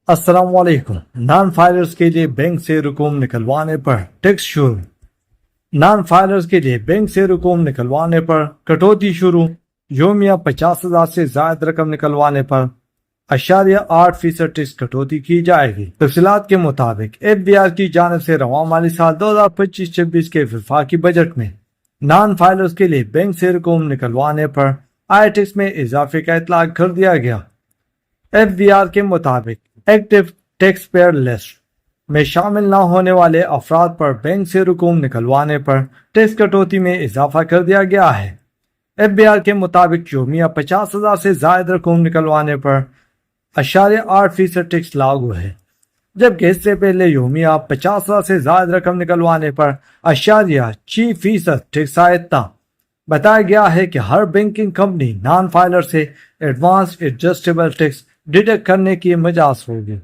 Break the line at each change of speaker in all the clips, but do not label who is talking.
अस्सलाम वालेकुम। Non filers के लिए बैंक से रकूम निकलवाने पर टैक्स शुरू। नॉन फाइलर्स के लिए बैंक से रकूम निकलवाने पर कटौती शुरू। योमिया 50,000 से ज्यादा रकम निकलवाने पर 8.8% टैक्स कटौती की जाएगी। तफसीलात के मुताबिक FBI की जानिब से रवां माली साल 2025-26 के वफाकी बजट में नॉन फाइलर्स के लिए बैंक से रकूम निकलवाने पर आय टैक्स में इजाफे का इतलाक कर दिया गया। FBR के मुताबिक एक्टिव टैक्स पेयर लिस्ट में शामिल न होने वाले अफराद पर बैंक से रकूम निकलवाने पर टैक्स कटौती में इजाफा कर दिया गया है। FBR के मुताबिक योमिया 50,000 से ज्यादा रकूम निकलवाने पर 8.8% टैक्स लागू है, जबकि इससे पहले योमिया 50,000 से ज्यादा रकम निकलवाने पर 6% टैक्स आयद था। बताया गया है कि हर बैंकिंग कंपनी नॉन फाइलर से एडवांस एडजस्टेबल टैक्स डिडक्ट करने की मजाज होगी।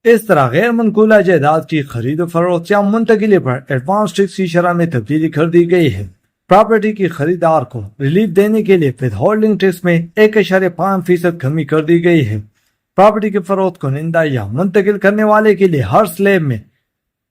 इस तरह गैर मनकूला जायदाद की खरीद फरोख्त या मुंतकिली पर एडवांस टैक्स की शरह में तब्दीली कर दी गई है। प्रॉपर्टी की खरीदार को रिलीफ देने के लिए विद होल्डिंग टैक्स में 1.5% कमी कर दी गई है। प्रॉपर्टी के फरोख्त कुनिंदा या मुंतकिल करने वाले के लिए हर स्लैब में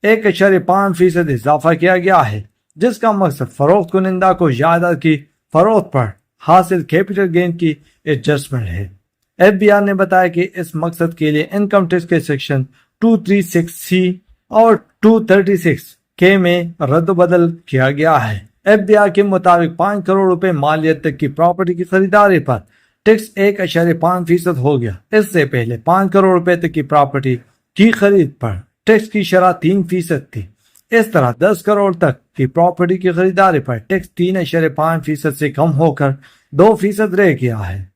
1.5% इजाफा किया गया है, जिसका मकसद फरोख्त कुनिंदा को जायदाद की फरोख्त पर हासिल कैपिटल गेन की एडजस्टमेंट है। FBR ने बताया कि इस मकसद के लिए इनकम टैक्स के सेक्शन 236C और 236K में रद्द-बदल किया गया है। FBR के मुताबिक 5 करोड़ रुपए मालियत तक की प्रॉपर्टी की खरीदारी पर टैक्स 1.5% हो गया। इससे पहले 5 करोड़ रुपए तक की प्रॉपर्टी की खरीद पर टैक्स की शरह 3% थी। इस तरह 10 करोड़ तक की प्रॉपर्टी की खरीदारी पर टैक्स 3.5% से कम होकर 2% रह गया है।